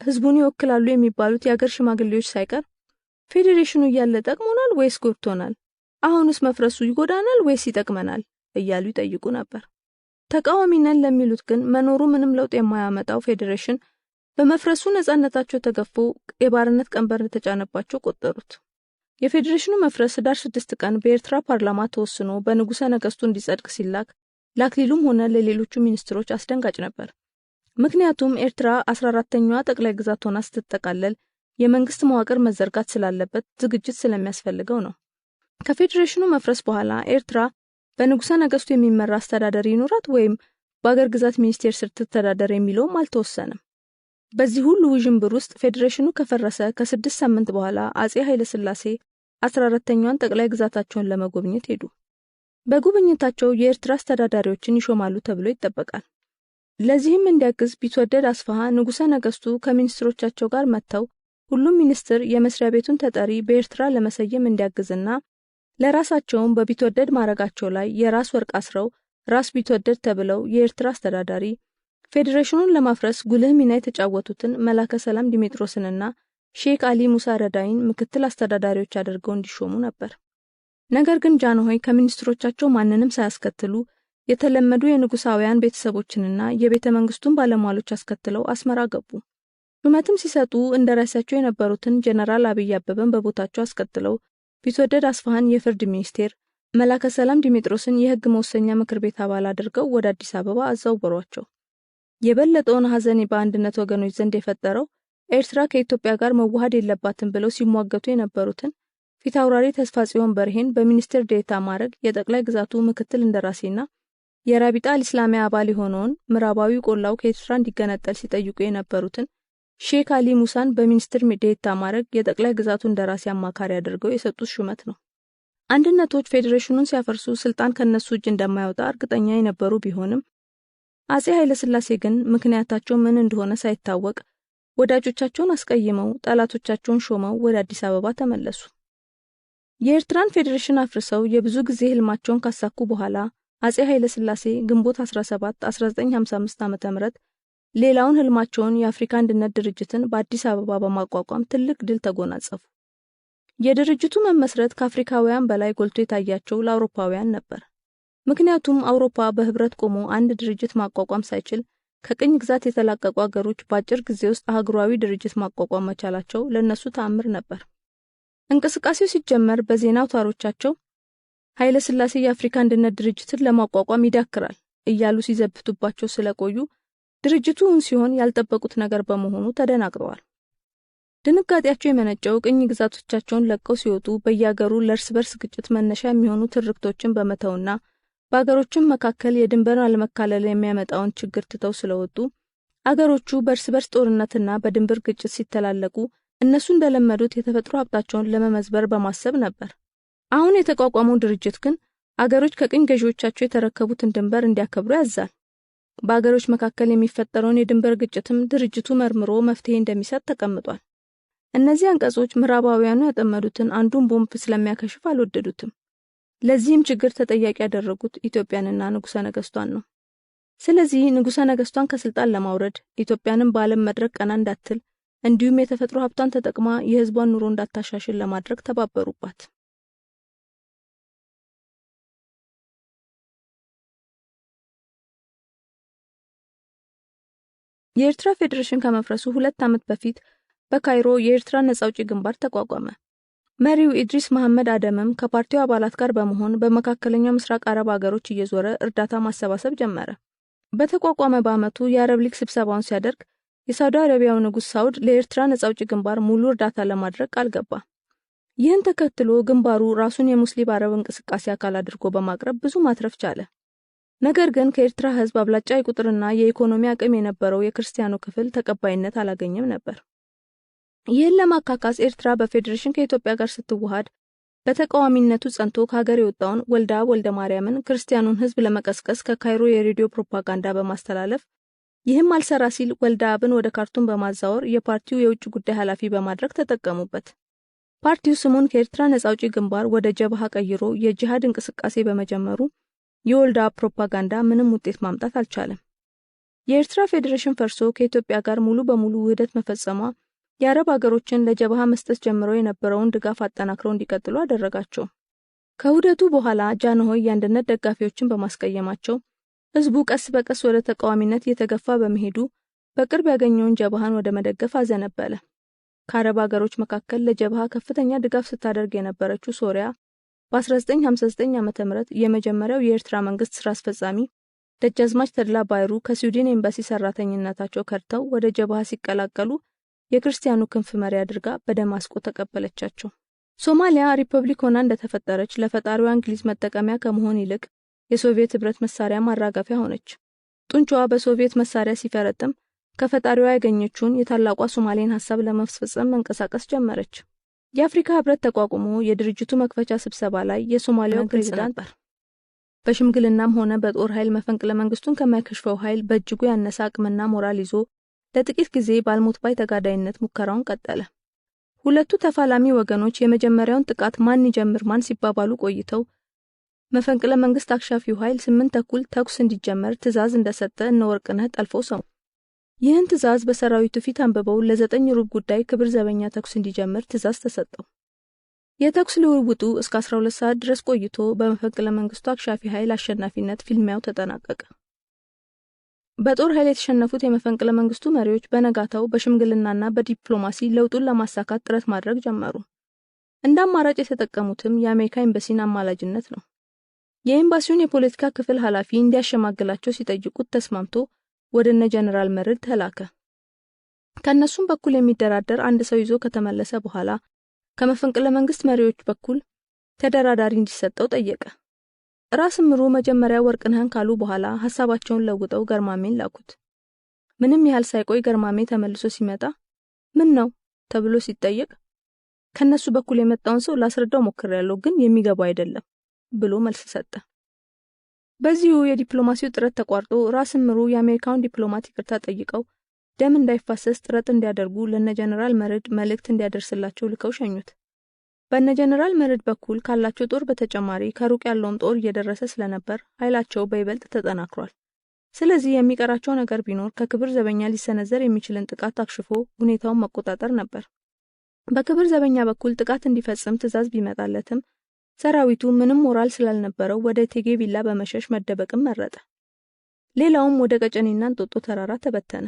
[SPEAKER 1] ህዝቡን ይወክላሉ የሚባሉት የአገር ሽማግሌዎች ሳይቀር ፌዴሬሽኑ እያለ ጠቅሞናል ወይስ ጎድቶናል? አሁንስ መፍረሱ ይጎዳናል ወይስ ይጠቅመናል? እያሉ ይጠይቁ ነበር። ተቃዋሚ ነን ለሚሉት ግን መኖሩ ምንም ለውጥ የማያመጣው ፌዴሬሽን በመፍረሱ ነፃነታቸው ተገፎ የባርነት ቀንበር ተጫነባቸው ቆጠሩት። የፌዴሬሽኑ መፍረስ ህዳር 6 ቀን በኤርትራ ፓርላማ ተወስኖ በንጉሠ ነገሥቱ እንዲጸድቅ ሲላክ ለአክሊሉም ሆነ ለሌሎቹ ሚኒስትሮች አስደንጋጭ ነበር። ምክንያቱም ኤርትራ 14ኛዋ ጠቅላይ ግዛት ሆና ስትጠቃለል የመንግስት መዋቅር መዘርጋት ስላለበት ዝግጅት ስለሚያስፈልገው ነው። ከፌዴሬሽኑ መፍረስ በኋላ ኤርትራ በንጉሠ ነገሥቱ የሚመራ አስተዳደር ይኖራት ወይም በአገር ግዛት ሚኒስቴር ስር ትተዳደር የሚለውም አልተወሰነም። በዚህ ሁሉ ውዥንብር ውስጥ ፌዴሬሽኑ ከፈረሰ ከ6 ሳምንት በኋላ አፄ ኃይለ ሥላሴ 14ኛዋን ጠቅላይ ግዛታቸውን ለመጎብኘት ሄዱ። በጉብኝታቸው የኤርትራ አስተዳዳሪዎችን ይሾማሉ ተብሎ ይጠበቃል። ለዚህም እንዲያግዝ ቢትወደድ አስፋሃ ንጉሠ ነገሥቱ ከሚኒስትሮቻቸው ጋር መጥተው ሁሉም ሚኒስትር የመስሪያ ቤቱን ተጠሪ በኤርትራ ለመሰየም እንዲያግዝና ለራሳቸውም በቢትወደድ ማዕረጋቸው ላይ የራስ ወርቅ አስረው ራስ ቢትወደድ ተብለው የኤርትራ አስተዳዳሪ ፌዴሬሽኑን ለማፍረስ ጉልህ ሚና የተጫወቱትን መላከ ሰላም ዲሜጥሮስንና ሼክ አሊ ሙሳ ረዳይን ምክትል አስተዳዳሪዎች አድርገው እንዲሾሙ ነበር። ነገር ግን ጃንሆይ ከሚኒስትሮቻቸው ማንንም ሳያስከትሉ የተለመዱ የንጉሳውያን ቤተሰቦችንና የቤተ መንግስቱን ባለሟሎች አስከትለው አስመራ ገቡ። ሹመትም ሲሰጡ እንደራሳቸው የነበሩትን ጀነራል አብይ አበበን በቦታቸው አስከትለው ቢትወደድ አስፋሃን የፍርድ ሚኒስቴር፣ መላከ ሰላም ዲሜጥሮስን የሕግ መወሰኛ ምክር ቤት አባል አድርገው ወደ አዲስ አበባ አዛወሯቸው። የበለጠውን ሐዘን በአንድነት ወገኖች ዘንድ የፈጠረው ኤርትራ ከኢትዮጵያ ጋር መዋሃድ የለባትም ብለው ሲሟገቱ የነበሩትን ፊታውራሪ ተስፋጽዮን በርሄን በሚኒስትር ዴኤታ ማዕረግ የጠቅላይ ግዛቱ ምክትል እንደራሴና የራቢጣ አልእስላሚያ አባል የሆነውን ምዕራባዊ ቆላው ከኤርትራ እንዲገነጠል ሲጠይቁ የነበሩትን ሼክ አሊ ሙሳን በሚኒስትር ዴኤታ ማዕረግ የጠቅላይ ግዛቱ እንደራሴ አማካሪ አድርገው የሰጡት ሹመት ነው። አንድነቶች ፌዴሬሽኑን ሲያፈርሱ ስልጣን ከነሱ እጅ እንደማይወጣ እርግጠኛ የነበሩ ቢሆንም አጼ ኃይለ ሥላሴ ግን ምክንያታቸው ምን እንደሆነ ሳይታወቅ ወዳጆቻቸውን አስቀይመው ጠላቶቻቸውን ሾመው ወደ አዲስ አበባ ተመለሱ። የኤርትራን ፌዴሬሽን አፍርሰው የብዙ ጊዜ ህልማቸውን ካሳኩ በኋላ አጼ ኃይለ ሥላሴ ግንቦት 17 1955 ዓ.ም ሌላውን ህልማቸውን የአፍሪካ አንድነት ድርጅትን በአዲስ አበባ በማቋቋም ትልቅ ድል ተጎናጸፉ። የድርጅቱ መመስረት ከአፍሪካውያን በላይ ጎልቶ የታያቸው ለአውሮፓውያን ነበር። ምክንያቱም አውሮፓ በህብረት ቆሞ አንድ ድርጅት ማቋቋም ሳይችል ከቅኝ ግዛት የተላቀቁ አገሮች በአጭር ጊዜ ውስጥ አህጉራዊ ድርጅት ማቋቋም መቻላቸው ለነሱ ተአምር ነበር። እንቅስቃሴው ሲጀመር በዜና አውታሮቻቸው ኃይለ ሥላሴ የአፍሪካ አንድነት ድርጅትን ለማቋቋም ይዳክራል እያሉ ሲዘብቱባቸው ስለቆዩ ድርጅቱን ሲሆን ያልጠበቁት ነገር በመሆኑ ተደናግረዋል። ድንጋጤያቸው የመነጨው ቅኝ ግዛቶቻቸውን ለቀው ሲወጡ በየአገሩ ለእርስ በርስ ግጭት መነሻ የሚሆኑ ትርክቶችን በመተውና በአገሮችም መካከል የድንበር አለመካለል የሚያመጣውን ችግር ትተው ስለወጡ አገሮቹ በእርስ በርስ ጦርነትና በድንበር ግጭት ሲተላለቁ እነሱ እንደለመዱት የተፈጥሮ ሀብታቸውን ለመመዝበር በማሰብ ነበር። አሁን የተቋቋመው ድርጅት ግን አገሮች ከቅኝ ገዢዎቻቸው የተረከቡትን ድንበር እንዲያከብሩ ያዛል። በአገሮች መካከል የሚፈጠረውን የድንበር ግጭትም ድርጅቱ መርምሮ መፍትሄ እንደሚሰጥ ተቀምጧል። እነዚህ አንቀጾች ምዕራባውያኑ ያጠመዱትን አንዱን ቦምብ ስለሚያከሽፍ አልወደዱትም። ለዚህም ችግር ተጠያቂ ያደረጉት ኢትዮጵያንና ንጉሠ ነገሥቷን ነው። ስለዚህ ንጉሠ ነገሥቷን ከስልጣን ለማውረድ ኢትዮጵያንም በዓለም መድረክ ቀና እንዳትል እንዲሁም የተፈጥሮ ሀብቷን ተጠቅማ የሕዝቧን ኑሮ እንዳታሻሽል ለማድረግ ተባበሩባት። የኤርትራ ፌዴሬሽን ከመፍረሱ 2 ዓመት በፊት በካይሮ የኤርትራ ነጻ አውጪ ግንባር ተቋቋመ። መሪው ኢድሪስ መሐመድ አደምም ከፓርቲው አባላት ጋር በመሆን በመካከለኛው ምስራቅ አረብ አገሮች እየዞረ እርዳታ ማሰባሰብ ጀመረ። በተቋቋመ በአመቱ የአረብ ሊግ ስብሰባውን ሲያደርግ የሳውዲ አረቢያው ንጉስ ሳውድ ለኤርትራ ነጻ አውጪ ግንባር ሙሉ እርዳታ ለማድረግ ቃል ገባ። ይህን ተከትሎ ግንባሩ ራሱን የሙስሊም አረብ እንቅስቃሴ አካል አድርጎ በማቅረብ ብዙ ማትረፍ ቻለ። ነገር ግን ከኤርትራ ህዝብ አብላጫ ቁጥርና የኢኮኖሚ አቅም የነበረው የክርስቲያኑ ክፍል ተቀባይነት አላገኘም ነበር። ይህን ለማካካስ ኤርትራ በፌዴሬሽን ከኢትዮጵያ ጋር ስትዋሃድ በተቃዋሚነቱ ጸንቶ ከሀገር የወጣውን ወልደ ማርያምን ክርስቲያኑን ህዝብ ለመቀስቀስ ከካይሮ የሬዲዮ ፕሮፓጋንዳ በማስተላለፍ ይህም አልሰራ ሲል ወልደአብን ወደ ካርቱም በማዛወር የፓርቲው የውጭ ጉዳይ ኃላፊ በማድረግ ተጠቀሙበት። ፓርቲው ስሙን ከኤርትራ ነጻ አውጪ ግንባር ወደ ጀብሃ ቀይሮ የጂሃድ እንቅስቃሴ በመጀመሩ የወልደአብ ፕሮፓጋንዳ ምንም ውጤት ማምጣት አልቻለም። የኤርትራ ፌዴሬሽን ፈርሶ ከኢትዮጵያ ጋር ሙሉ በሙሉ ውህደት መፈጸሟ የአረብ አገሮችን ለጀብሃ መስጠት ጀምረው የነበረውን ድጋፍ አጠናክረው እንዲቀጥሉ አደረጋቸው። ከውህደቱ በኋላ ጃንሆይ የአንድነት ደጋፊዎችን በማስቀየማቸው ህዝቡ ቀስ በቀስ ወደ ተቃዋሚነት እየተገፋ በመሄዱ በቅርብ ያገኘውን ጀብሃን ወደ መደገፍ አዘነበለ። ከአረብ አገሮች መካከል ለጀብሃ ከፍተኛ ድጋፍ ስታደርግ የነበረችው ሶሪያ በ1959 ዓ.ም የመጀመሪያው የኤርትራ መንግስት ስራ አስፈጻሚ ደጃዝማች ተድላ ባይሩ ከስዊድን ኤምባሲ ሰራተኝነታቸው ከርተው ወደ ጀብሃ ሲቀላቀሉ የክርስቲያኑ ክንፍ መሪ አድርጋ በደማስቆ ተቀበለቻቸው። ሶማሊያ ሪፐብሊክ ሆና እንደተፈጠረች ለፈጣሪዋ እንግሊዝ መጠቀሚያ ከመሆን ይልቅ የሶቪየት ህብረት መሳሪያ ማራገፊያ ሆነች። ጡንቻዋ በሶቪየት መሳሪያ ሲፈረጥም ከፈጣሪዋ ያገኘችውን የታላቋ ሶማሌን ሐሳብ ለማስፈጸም መንቀሳቀስ ጀመረች። የአፍሪካ ህብረት ተቋቁሞ የድርጅቱ መክፈቻ ስብሰባ ላይ የሶማሊያው ፕሬዝዳንት በሽምግልናም ሆነ በጦር ኃይል መፈንቅለ መንግስቱን ከማይከሽፈው ኃይል በእጅጉ ያነሰ አቅምና ሞራል ይዞ ለጥቂት ጊዜ ባልሞት ባይ ተጋዳይነት ሙከራውን ቀጠለ። ሁለቱ ተፋላሚ ወገኖች የመጀመሪያውን ጥቃት ማን ይጀምር ማን ሲባባሉ ቆይተው መፈንቅለ መንግስት አክሻፊው ኃይል 8 ተኩል ተኩስ እንዲጀመር ትዕዛዝ እንደሰጠ እነ ወርቅነህ ጠልፈው ሰሙ። ይህን ትዕዛዝ በሰራዊቱ ፊት አንብበው ለ9 ሩብ ጉዳይ ክብር ዘበኛ ተኩስ እንዲጀምር ትዕዛዝ ተሰጠው። የተኩስ ልውውጡ እስከ 12 ሰዓት ድረስ ቆይቶ በመፈንቅለ መንግስቱ አክሻፊ ኃይል አሸናፊነት ፊልሚያው ተጠናቀቀ። በጦር ኃይል የተሸነፉት የመፈንቅለ መንግስቱ መሪዎች በነጋታው በሽምግልናና በዲፕሎማሲ ለውጡን ለማሳካት ጥረት ማድረግ ጀመሩ። እንደ አማራጭ የተጠቀሙትም የአሜሪካ ኤምባሲን አማላጅነት ነው። የኤምባሲውን የፖለቲካ ክፍል ኃላፊ እንዲያሸማግላቸው ሲጠይቁት ተስማምቶ ወደነ ጀነራል መርድ ተላከ። ከነሱም በኩል የሚደራደር አንድ ሰው ይዞ ከተመለሰ በኋላ ከመፈንቅለ መንግስት መሪዎች በኩል ተደራዳሪ እንዲሰጠው ጠየቀ። ራስ ምሩ መጀመሪያ ወርቅነህን ካሉ በኋላ ሐሳባቸውን ለውጠው ገርማሜን ላኩት። ምንም ያህል ሳይቆይ ገርማሜ ተመልሶ ሲመጣ ምን ነው ተብሎ ሲጠየቅ ከነሱ በኩል የመጣውን ሰው ላስረዳው ሞክሬያለሁ ግን የሚገባው አይደለም ብሎ መልስ ሰጠ። በዚሁ የዲፕሎማሲው ጥረት ተቋርጦ ራስ ምሩ የአሜሪካውን ዲፕሎማት ይቅርታ ጠይቀው ደም እንዳይፋሰስ ጥረት እንዲያደርጉ ለነ ጀነራል መርድ መልእክት እንዲያደርስላቸው ልከው ሸኙት። በነ ጀነራል መርድ በኩል ካላቸው ጦር በተጨማሪ ከሩቅ ያለውም ጦር እየደረሰ ስለነበር ኃይላቸው በይበልጥ ተጠናክሯል። ስለዚህ የሚቀራቸው ነገር ቢኖር ከክብር ዘበኛ ሊሰነዘር የሚችልን ጥቃት አክሽፎ ሁኔታውን መቆጣጠር ነበር። በክብር ዘበኛ በኩል ጥቃት እንዲፈጽም ትዕዛዝ ቢመጣለትም ሰራዊቱ ምንም ሞራል ስላልነበረው ወደ እቴጌ ቪላ በመሸሽ መደበቅም መረጠ። ሌላውም ወደ ቀጨኔና እንጦጦ ተራራ ተበተነ።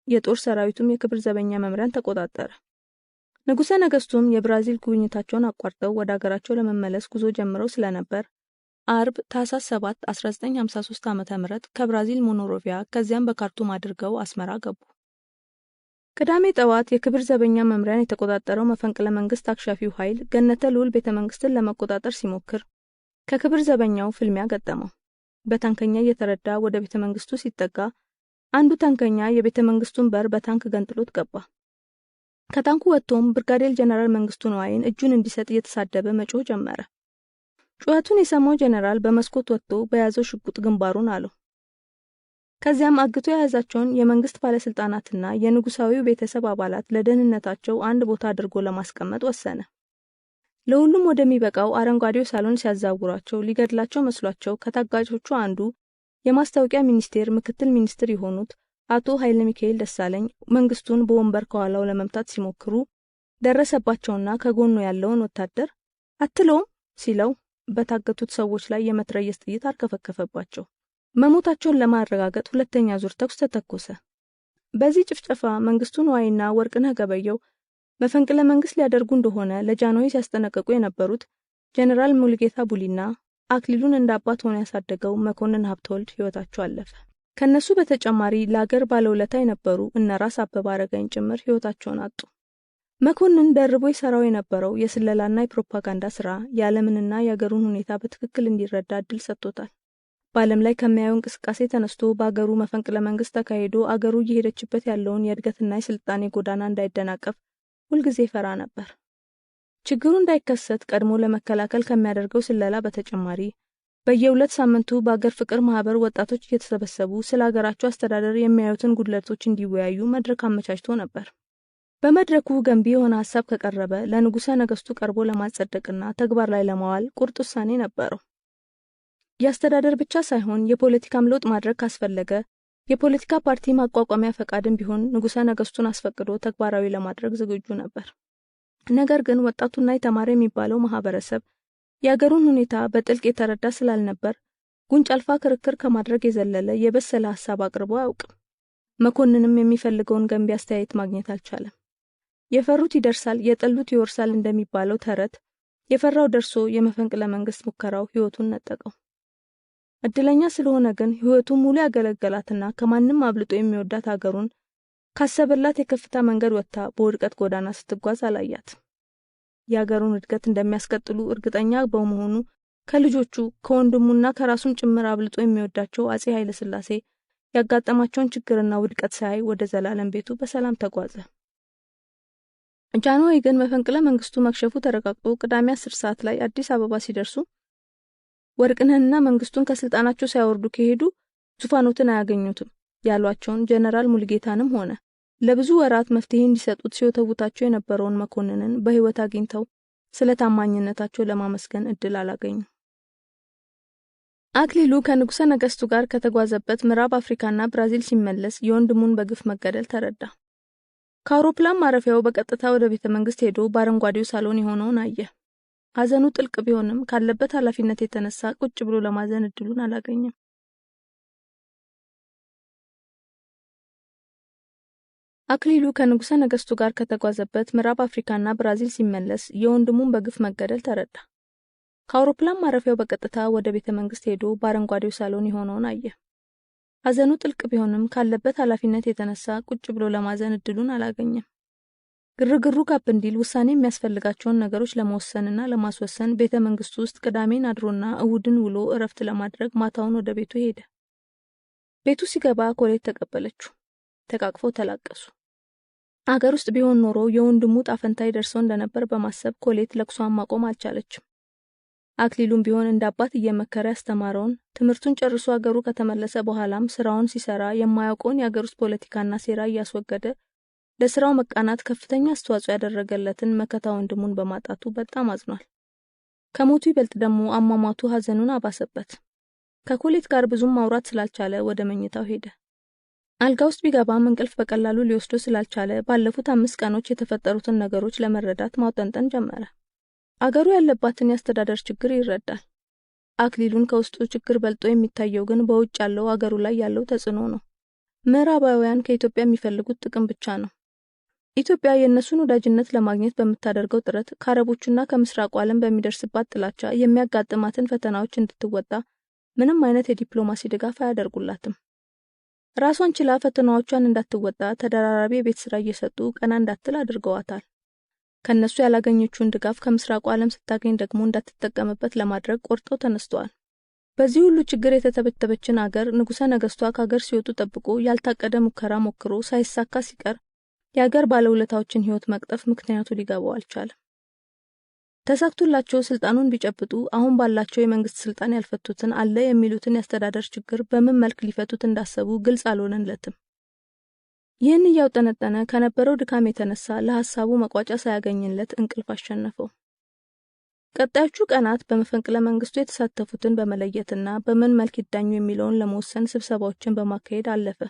[SPEAKER 1] የጦር ሰራዊቱም የክብር ዘበኛ መምሪያን ተቆጣጠረ። ንጉሠ ነገስቱም የብራዚል ጉብኝታቸውን አቋርጠው ወደ አገራቸው ለመመለስ ጉዞ ጀምረው ስለነበር አርብ ታህሳስ 7 1953 ዓ.ም ከብራዚል ሞኖሮቪያ ከዚያም በካርቱም አድርገው አስመራ ገቡ። ቅዳሜ ጠዋት የክብር ዘበኛ መምሪያን የተቆጣጠረው መፈንቅለ መንግስት አክሻፊው ኃይል ገነተ ልዑል ቤተመንግስትን ለመቆጣጠር ሲሞክር ከክብር ዘበኛው ፍልሚያ ገጠመው። በታንከኛ እየተረዳ ወደ ቤተመንግስቱ ሲጠጋ አንዱ ታንከኛ የቤተመንግስቱን በር በታንክ ገንጥሎት ገባ። ከታንኩ ወጥቶም ብርጋዴር ጀነራል መንግስቱ ነዋይን እጁን እንዲሰጥ እየተሳደበ መጮህ ጀመረ። ጩኸቱን የሰማው ጀነራል በመስኮት ወጥቶ በያዘው ሽጉጥ ግንባሩን አለው። ከዚያም አግቶ የያዛቸውን የመንግስት ባለስልጣናትና የንጉሳዊው ቤተሰብ አባላት ለደህንነታቸው አንድ ቦታ አድርጎ ለማስቀመጥ ወሰነ። ለሁሉም ወደሚበቃው አረንጓዴው ሳሎን ሲያዛውራቸው ሊገድላቸው መስሏቸው ከታጋቾቹ አንዱ የማስታወቂያ ሚኒስቴር ምክትል ሚኒስትር የሆኑት አቶ ኃይለ ሚካኤል ደሳለኝ መንግስቱን በወንበር ከኋላው ለመምታት ሲሞክሩ ደረሰባቸውና ከጎኑ ያለውን ወታደር አትለውም ሲለው በታገቱት ሰዎች ላይ የመትረየስ ጥይት አርከፈከፈባቸው። መሞታቸውን ለማረጋገጥ ሁለተኛ ዙር ተኩስ ተተኮሰ። በዚህ ጭፍጨፋ መንግስቱ ነዋይና ወርቅነህ ገበየው መፈንቅለ መንግስት ሊያደርጉ እንደሆነ ለጃንሆይ ሲያስጠነቅቁ የነበሩት ጀነራል ሙሉጌታ ቡሊና አክሊሉን እንደ አባት ሆኖ ያሳደገው መኮንን ሀብተወልድ ህይወታቸው አለፈ። ከነሱ በተጨማሪ ለአገር ባለውለታ የነበሩ እነ ራስ አበበ አረጋይን ጭምር ህይወታቸውን አጡ። መኮንን ደርቦ ይሰራው የነበረው የስለላና የፕሮፓጋንዳ ስራ የዓለምንና የአገሩን ሁኔታ በትክክል እንዲረዳ እድል ሰጥቶታል። በዓለም ላይ ከሚያየው እንቅስቃሴ ተነስቶ በአገሩ መፈንቅለ መንግስት ተካሂዶ አገሩ እየሄደችበት ያለውን የእድገትና የስልጣኔ ጎዳና እንዳይደናቀፍ ሁልጊዜ ፈራ ነበር። ችግሩ እንዳይከሰት ቀድሞ ለመከላከል ከሚያደርገው ስለላ በተጨማሪ በየሁለት ሳምንቱ በአገር ፍቅር ማህበር ወጣቶች እየተሰበሰቡ ስለ አገራቸው አስተዳደር የሚያዩትን ጉድለቶች እንዲወያዩ መድረክ አመቻችቶ ነበር። በመድረኩ ገንቢ የሆነ ሐሳብ ከቀረበ ለንጉሠ ነገስቱ ቀርቦ ለማጸደቅና ተግባር ላይ ለማዋል ቁርጥ ውሳኔ ነበረው። የአስተዳደር ብቻ ሳይሆን የፖለቲካም ለውጥ ማድረግ ካስፈለገ የፖለቲካ ፓርቲ ማቋቋሚያ ፈቃድም ቢሆን ንጉሠ ነገስቱን አስፈቅዶ ተግባራዊ ለማድረግ ዝግጁ ነበር። ነገር ግን ወጣቱና የተማረ የሚባለው ማህበረሰብ የአገሩን ሁኔታ በጥልቅ የተረዳ ስላልነበር ጉንጭ አልፋ ክርክር ከማድረግ የዘለለ የበሰለ ሐሳብ አቅርቦ አያውቅም። መኮንንም የሚፈልገውን ገንቢ አስተያየት ማግኘት አልቻለም። የፈሩት ይደርሳል የጠሉት ይወርሳል እንደሚባለው ተረት የፈራው ደርሶ የመፈንቅለ መንግስት ሙከራው ህይወቱን ነጠቀው። እድለኛ ስለሆነ ግን ህይወቱ ሙሉ ያገለገላትና ከማንም አብልጦ የሚወዳት አገሩን ካሰበላት የከፍታ መንገድ ወጥታ በውድቀት ጎዳና ስትጓዝ አላያት። የአገሩን እድገት እንደሚያስቀጥሉ እርግጠኛ በመሆኑ ከልጆቹ ከወንድሙና ከራሱም ጭምር አብልጦ የሚወዳቸው አጼ ኃይለ ሥላሴ ያጋጠማቸውን ችግርና ውድቀት ሳይ ወደ ዘላለም ቤቱ በሰላም ተጓዘ። ጃንሆይ ግን መፈንቅለ መንግስቱ መክሸፉ ተረጋግጦ ቅዳሜ 10 ሰዓት ላይ አዲስ አበባ ሲደርሱ ወርቅነህና መንግስቱን ከስልጣናቸው ሳይወርዱ ከሄዱ ዙፋኖትን አያገኙትም ያሏቸውን ጀነራል ሙሉጌታንም ሆነ ለብዙ ወራት መፍትሄ እንዲሰጡት ሲወተውታቸው የነበረውን መኮንንን በህይወት አግኝተው ስለ ታማኝነታቸው ለማመስገን እድል አላገኙ። አክሊሉ ከንጉሠ ነገስቱ ጋር ከተጓዘበት ምዕራብ አፍሪካና ብራዚል ሲመለስ የወንድሙን በግፍ መገደል ተረዳ። ከአውሮፕላን ማረፊያው በቀጥታ ወደ ቤተ መንግስት ሄዶ በአረንጓዴው ሳሎን የሆነውን አየ። ሐዘኑ ጥልቅ ቢሆንም ካለበት ኃላፊነት የተነሳ ቁጭ ብሎ ለማዘን እድሉን አላገኘም። አክሊሉ ከንጉሠ ነገሥቱ ጋር ከተጓዘበት ምዕራብ አፍሪካና ብራዚል ሲመለስ የወንድሙን በግፍ መገደል ተረዳ። ከአውሮፕላን ማረፊያው በቀጥታ ወደ ቤተ መንግሥት ሄዶ በአረንጓዴው ሳሎን የሆነውን አየ። ሐዘኑ ጥልቅ ቢሆንም ካለበት ኃላፊነት የተነሳ ቁጭ ብሎ ለማዘን እድሉን አላገኘም። ግርግሩ ጋብ እንዲል ውሳኔ የሚያስፈልጋቸውን ነገሮች ለመወሰንና ለማስወሰን ቤተ መንግሥቱ ውስጥ ቅዳሜን አድሮና እሁድን ውሎ እረፍት ለማድረግ ማታውን ወደ ቤቱ ሄደ። ቤቱ ሲገባ ኮሌት ተቀበለችው። ተቃቅፈው ተላቀሱ። አገር ውስጥ ቢሆን ኖሮ የወንድሙ ጣፈንታ ይደርሰው እንደነበር በማሰብ ኮሌት ለቅሷን ማቆም አልቻለችም። አክሊሉም ቢሆን እንደ አባት እየመከረ ያስተማረውን ትምህርቱን ጨርሶ አገሩ ከተመለሰ በኋላም ስራውን ሲሰራ የማያውቀውን የአገር ውስጥ ፖለቲካና ሴራ እያስወገደ ለስራው መቃናት ከፍተኛ አስተዋጽኦ ያደረገለትን መከታ ወንድሙን በማጣቱ በጣም አዝኗል። ከሞቱ ይበልጥ ደግሞ አሟሟቱ ሐዘኑን አባሰበት። ከኮሌት ጋር ብዙም ማውራት ስላልቻለ ወደ መኝታው ሄደ። አልጋ ውስጥ ቢገባም እንቅልፍ በቀላሉ ሊወስዶ ስላልቻለ ባለፉት 5 ቀኖች የተፈጠሩትን ነገሮች ለመረዳት ማውጠንጠን ጀመረ። አገሩ ያለባትን የአስተዳደር ችግር ይረዳል። አክሊሉን ከውስጡ ችግር በልጦ የሚታየው ግን በውጭ ያለው አገሩ ላይ ያለው ተጽዕኖ ነው። ምዕራባውያን ከኢትዮጵያ የሚፈልጉት ጥቅም ብቻ ነው። ኢትዮጵያ የእነሱን ወዳጅነት ለማግኘት በምታደርገው ጥረት ከአረቦቹና ከምስራቁ ዓለም በሚደርስባት ጥላቻ የሚያጋጥማትን ፈተናዎች እንድትወጣ ምንም አይነት የዲፕሎማሲ ድጋፍ አያደርጉላትም። ራሷን ችላ ፈተናዎቿን እንዳትወጣ ተደራራቢ የቤት ስራ እየሰጡ ቀና እንዳትል አድርገዋታል። ከነሱ ያላገኘችውን ድጋፍ ከምስራቁ ዓለም ስታገኝ ደግሞ እንዳትጠቀምበት ለማድረግ ቆርጠው ተነስተዋል። በዚህ ሁሉ ችግር የተተበተበችን አገር ንጉሠ ነገሥቷ ከአገር ሲወጡ ጠብቆ ያልታቀደ ሙከራ ሞክሮ ሳይሳካ ሲቀር የአገር ባለውለታዎችን ሕይወት መቅጠፍ ምክንያቱ ሊገባው አልቻለም። ተሳክቶላቸው ስልጣኑን ቢጨብጡ አሁን ባላቸው የመንግስት ስልጣን ያልፈቱትን አለ የሚሉትን ያስተዳደር ችግር በምን መልክ ሊፈቱት እንዳሰቡ ግልጽ አልሆነለትም። ይህን እያውጠነጠነ ከነበረው ድካም የተነሳ ለሐሳቡ መቋጫ ሳያገኝለት እንቅልፍ አሸነፈው። ቀጣዮቹ ቀናት በመፈንቅለ መንግስቱ የተሳተፉትን በመለየትና በምን መልክ ይዳኙ የሚለውን ለመወሰን ስብሰባዎችን በማካሄድ አለፈ።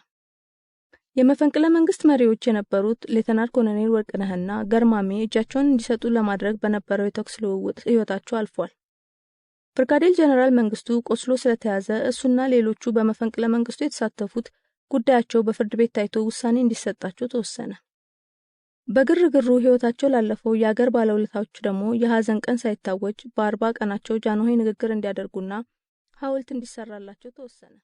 [SPEAKER 1] የመፈንቅለ መንግስት መሪዎች የነበሩት ሌተናል ኮሎኔል ወርቅነህና ገርማሜ እጃቸውን እንዲሰጡ ለማድረግ በነበረው የተኩስ ልውውጥ ሕይወታቸው አልፏል። ብርጋዴር ጀነራል መንግስቱ ቆስሎ ስለተያዘ እሱና ሌሎቹ በመፈንቅለ መንግስቱ የተሳተፉት ጉዳያቸው በፍርድ ቤት ታይቶ ውሳኔ እንዲሰጣቸው ተወሰነ። በግርግሩ ሕይወታቸው ላለፈው የአገር ባለውለታዎች ደግሞ የሐዘን ቀን ሳይታወጅ በ40 ቀናቸው ጃንሆይ ንግግር እንዲያደርጉና ሐውልት እንዲሰራላቸው ተወሰነ።